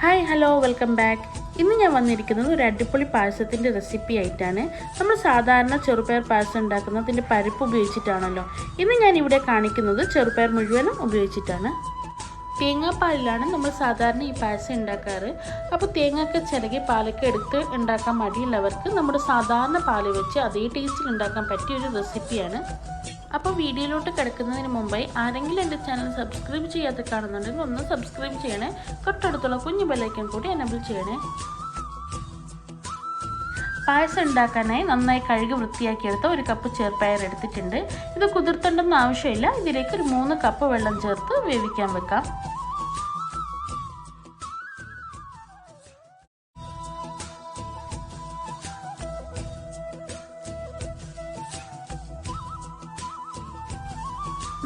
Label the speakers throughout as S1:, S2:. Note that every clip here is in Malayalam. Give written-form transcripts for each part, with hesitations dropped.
S1: Hi hello welcome back. ഇന്ന് ഞാൻ വന്നിരിക്കുന്നത് ഒരു അടിപൊളി പായസത്തിൻ്റെ റെസിപ്പി ആയിട്ടാണ്. നമ്മൾ സാധാരണ ചെറുപയർ പായസം ഉണ്ടാക്കുന്നതിൻ്റെ പരിപ്പ് ഉപയോഗിച്ചിട്ടാണല്ലോ. ഇന്ന് ഞാൻ ഇവിടെ കാണിക്കുന്നത് ചെറുപയർ മുഴുവനും ഉപയോഗിച്ചിട്ടാണ്. തേങ്ങാപ്പാലിലാണ് നമ്മൾ സാധാരണ ഈ പായസം ഉണ്ടാക്കാറ്. അപ്പോൾ തേങ്ങയൊക്കെ ചിരകി പാലൊക്കെ എടുത്ത് ഉണ്ടാക്കാൻ മടിയുള്ളവർക്ക് നമ്മുടെ സാധാരണ പാല് വെച്ച് അതേ ടേസ്റ്റിൽ ഉണ്ടാക്കാൻ പറ്റിയൊരു റെസിപ്പിയാണ്. അപ്പോൾ വീഡിയോയിലോട്ട് കിടക്കുന്നതിന് മുമ്പായി ആരെങ്കിലും എൻ്റെ ചാനൽ സബ്സ്ക്രൈബ് ചെയ്യാതെ കാണുന്നുണ്ടെങ്കിൽ ഒന്ന് സബ്സ്ക്രൈബ് ചെയ്യണേ. തൊട്ടടുത്തുള്ള കുഞ്ഞു ബെല്ലൈക്കൺ കൂടി എനേബിൾ ചെയ്യണേ. പായസം ഉണ്ടാക്കാനായി നന്നായി കഴുകി വൃത്തിയാക്കിയെടുത്ത ഒരു കപ്പ് ചെറുപയർ എടുത്തിട്ടുണ്ട്. ഇത് കുതിർത്തേണ്ടെന്ന് ആവശ്യമില്ല. ഇതിലേക്ക് ഒരു 3 കപ്പ് വെള്ളം ചേർത്ത് വേവിക്കാൻ വെക്കാം.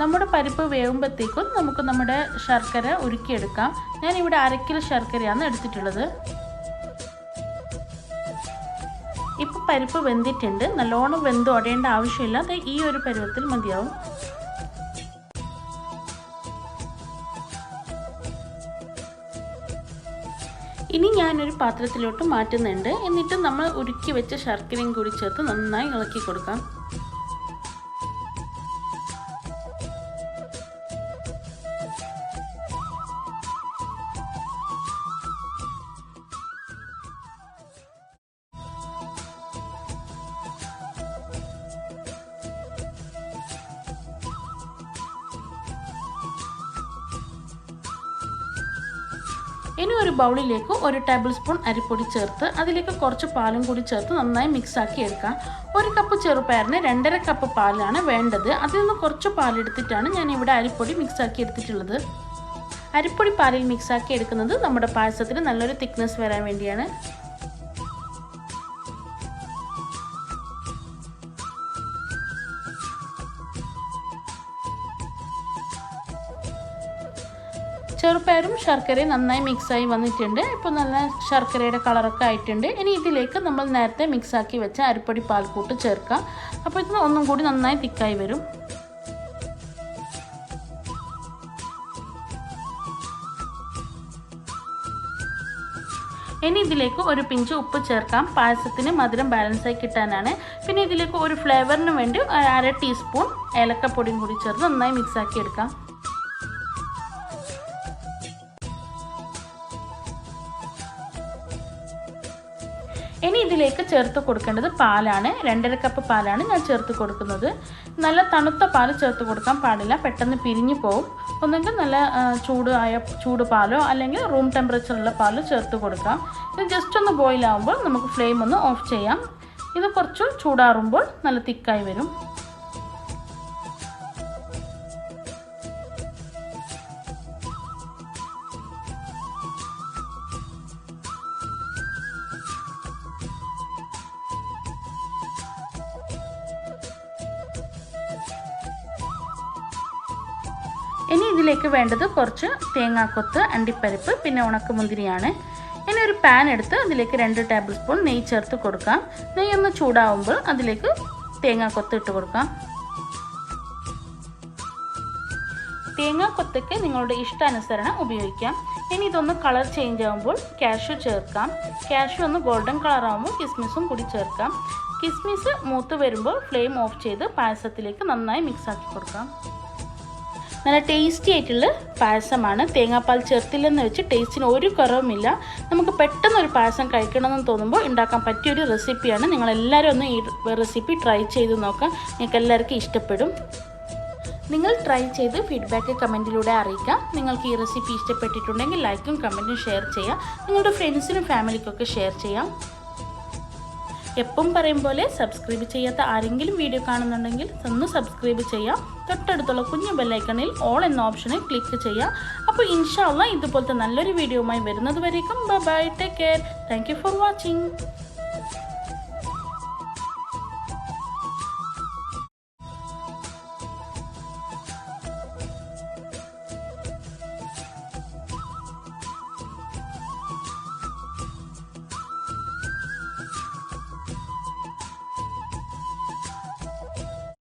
S1: നമ്മുടെ പരിപ്പ് വേവുമ്പോഴത്തേക്കും നമുക്ക് നമ്മുടെ ശർക്കര ഉരുക്കിയെടുക്കാം. ഞാനിവിടെ 1/2 കിലോ ശർക്കരയാണ് എടുത്തിട്ടുള്ളത്. ഇപ്പോൾ പരിപ്പ് വെന്തിട്ടുണ്ട്. നല്ലോണം വെന്ത് ഉടയേണ്ട ആവശ്യമില്ല. അത് ഈ ഒരു പരുവത്തിൽ മതിയാവും. ഇനി ഞാനൊരു പാത്രത്തിലോട്ട് മാറ്റുന്നുണ്ട്. എന്നിട്ട് നമ്മൾ ഉരുക്കി വെച്ച ശർക്കരയും കൂടി ചേർത്ത് നന്നായി ഇളക്കി കൊടുക്കാം. ഇനി ഒരു ബൗളിലേക്ക് 1 ടേബിൾ സ്പൂൺ അരിപ്പൊടി ചേർത്ത് അതിലേക്ക് കുറച്ച് പാലും കൂടി ചേർത്ത് നന്നായി മിക്സാക്കി എടുക്കാം. 1 കപ്പ് ചെറുപയറിന് 2.5 കപ്പ് പാലാണ് വേണ്ടത്. അതിൽ നിന്ന് കുറച്ച് പാലെടുത്തിട്ടാണ് ഞാനിവിടെ അരിപ്പൊടി മിക്സാക്കി എടുത്തിട്ടുള്ളത്. അരിപ്പൊടി പാലിൽ മിക്സാക്കി എടുക്കുന്നത് നമ്മുടെ പായസത്തിന് നല്ലൊരു തിക്നെസ് വരാൻ വേണ്ടിയാണ്. ചെറുപയറും ശർക്കരയും നന്നായി മിക്സായി വന്നിട്ടുണ്ട്. ഇപ്പോൾ നല്ല ശർക്കരയുടെ കളറൊക്കെ ആയിട്ടുണ്ട്. ഇനി ഇതിലേക്ക് നമ്മൾ നേരത്തെ മിക്സാക്കി വെച്ച അരിപ്പൊടി പാൽക്കൂട്ട് ചേർക്കാം. അപ്പോൾ ഇത് ഒന്നും കൂടി നന്നായി തിക്കായി വരും. ഇനി ഇതിലേക്ക് ഒരു പിഞ്ച് ഉപ്പ് ചേർക്കാം. പായസത്തിന് മധുരം ബാലൻസായി കിട്ടാനാണ്. പിന്നെ ഇതിലേക്ക് ഒരു ഫ്ലേവറിന് വേണ്ടി 1/2 ടീസ്പൂൺ ഏലക്കപ്പൊടിയും കൂടി ചേർത്ത് നന്നായി മിക്സാക്കി എടുക്കാം. ഇനി ഇതിലേക്ക് ചേർത്ത് കൊടുക്കേണ്ടത് പാലാണ്. 2.5 കപ്പ് പാലാണ് ഞാൻ ചേർത്ത് കൊടുക്കുന്നത്. നല്ല തണുത്ത പാൽ ചേർത്ത് കൊടുക്കാൻ പാടില്ല, പെട്ടെന്ന് പിരിഞ്ഞു പോകും. ഒന്നെങ്കിൽ നല്ല ചൂട് പാലോ അല്ലെങ്കിൽ റൂം ടെമ്പറേച്ചറുള്ള പാലോ ചേർത്ത് കൊടുക്കാം. ഇത് ജസ്റ്റ് ഒന്ന് ബോയിൽ ആകുമ്പോൾ നമുക്ക് ഫ്ലെയിം ഒന്ന് ഓഫ് ചെയ്യാം. ഇത് കുറച്ച് ചൂടാറുമ്പോൾ നല്ല തിക്കായി വരും. ഇനി ഇതിലേക്ക് വേണ്ടത് കുറച്ച് തേങ്ങാക്കൊത്ത്, അണ്ടിപ്പരിപ്പ്, പിന്നെ ഉണക്കമുന്തിരിയാണ്. ഇനി ഒരു പാൻ എടുത്ത് അതിലേക്ക് 2 ടേബിൾ സ്പൂൺ നെയ്യ് ചേർത്ത് കൊടുക്കാം. നെയ്യ് ഒന്ന് ചൂടാവുമ്പോൾ അതിലേക്ക് തേങ്ങാക്കൊത്ത് ഇട്ട് കൊടുക്കാം. തേങ്ങാക്കൊത്തൊക്കെ നിങ്ങളുടെ ഇഷ്ടാനുസരണം ഉപയോഗിക്കാം. ഇനി ഇതൊന്ന് കളർ ചേഞ്ച് ആകുമ്പോൾ കാഷ്യൂ ചേർക്കാം. കാഷ്യൂ ഒന്ന് ഗോൾഡൻ കളർ ആകുമ്പോൾ കിസ്മിസും കൂടി ചേർക്കാം. കിസ്മിസ് മൂത്ത് വരുമ്പോൾ ഫ്ലെയിം ഓഫ് ചെയ്ത് പായസത്തിലേക്ക് നന്നായി മിക്സാക്കി കൊടുക്കാം. നല്ല ടേസ്റ്റി ആയിട്ടുള്ള പായസമാണ്. തേങ്ങാപ്പാൽ ചേർത്തില്ലെന്ന് വെച്ച് ടേസ്റ്റിന് ഒരു കുറവുമില്ല. നമുക്ക് പെട്ടെന്ന് ഒരു പായസം കഴിക്കണമെന്ന് തോന്നുമ്പോൾ ഉണ്ടാക്കാൻ പറ്റിയൊരു റെസിപ്പിയാണ്. നിങ്ങളെല്ലാവരും ഒന്ന് ഈ റെസിപ്പി ട്രൈ ചെയ്ത് നോക്കാം. നിങ്ങൾക്ക് എല്ലാവർക്കും ഇഷ്ടപ്പെടും. നിങ്ങൾ ട്രൈ ചെയ്ത് ഫീഡ്ബാക്ക് കമൻറ്റിലൂടെ അറിയിക്കാം. നിങ്ങൾക്ക് ഈ റെസിപ്പി ഇഷ്ടപ്പെട്ടിട്ടുണ്ടെങ്കിൽ ലൈക്കും കമൻറ്റും ഷെയർ ചെയ്യാം. നിങ്ങളുടെ ഫ്രണ്ട്സിനും ഫാമിലിക്കൊക്കെ ഷെയർ ചെയ്യാം. എപ്പം പറയും പോലെ സബ്സ്ക്രൈബ് ചെയ്യാത്ത ആരെങ്കിലും വീഡിയോ കാണുന്നുണ്ടെങ്കിൽ ഒന്ന് സബ്സ്ക്രൈബ് ചെയ്യാം. തൊട്ടടുത്തുള്ള കുഞ്ഞു ബെല്ലൈക്കണിൽ ഓൾ എന്ന ഓപ്ഷനിൽ ക്ലിക്ക് ചെയ്യാം. അപ്പോൾ ഇൻഷാ അല്ലാഹ് ഇതുപോലത്തെ നല്ലൊരു വീഡിയോയുമായി വരുന്നത് വരേക്കും bye bye, take care, thank you for watching.